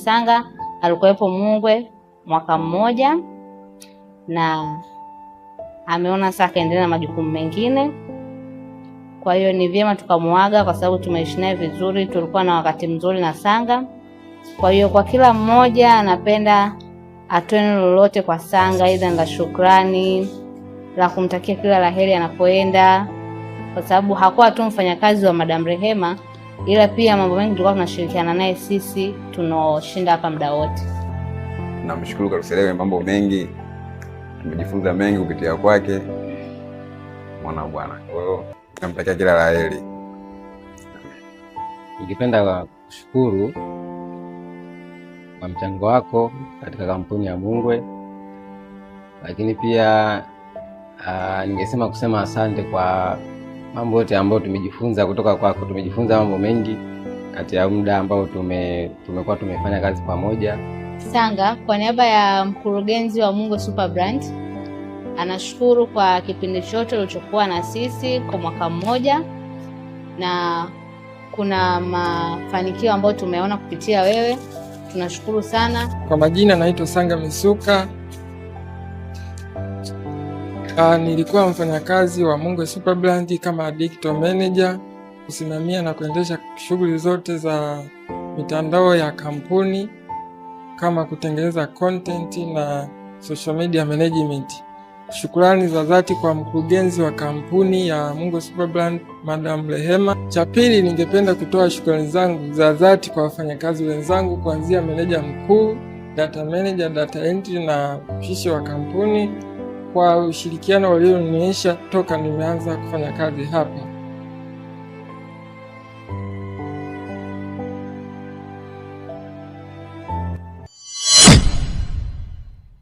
Sanga alikuwepo Mungwe mwaka mmoja na ameona sasa kaendelea na majukumu mengine. Kwa hiyo ni vyema tukamuaga kwa sababu tumeishi naye vizuri, tulikuwa na wakati mzuri na Sanga. Kwa hiyo kwa kila mmoja anapenda atoe neno lolote kwa Sanga, aidha la shukrani, la kumtakia kila laheri anapoenda, kwa sababu hakuwa tu mfanyakazi wa Madam Rehema, ila pia mambo mengi tulikuwa tunashirikiana naye sisi tunaoshinda hapa muda wote. Namshukuru Karuselewe, mambo mengi tumejifunza mengi kupitia kwake mwana bwana. Kwa hiyo namtakia kila laheri. Ningependa kushukuru kwa mchango wako katika kampuni ya Mungwe, lakini pia ningesema kusema asante kwa mambo yote ambayo tumejifunza kutoka kwako. Tumejifunza mambo mengi kati ya muda ambao tumekuwa tumefanya kazi pamoja. Sanga kwa niaba ya mkurugenzi wa Mungwe Super Brand anashukuru kwa kipindi chote ulichokuwa na sisi kwa mwaka mmoja, na kuna mafanikio ambayo tumeona kupitia wewe. Tunashukuru sana. Kwa majina naitwa Sanga Misuka. Nilikuwa mfanyakazi wa Mungwe Super Brand kama digital manager, kusimamia na kuendesha shughuli zote za mitandao ya kampuni kama kutengeneza content na social media management. Shukrani za dhati kwa mkurugenzi wa kampuni ya Mungwe Super Brand, Madam Rehema. Cha pili, ningependa kutoa shukrani zangu za dhati kwa wafanyakazi wenzangu kuanzia meneja mkuu, data manager, data entry na mpishi wa kampuni kwa ushirikiano walionionyesha toka nimeanza kufanya kazi hapa.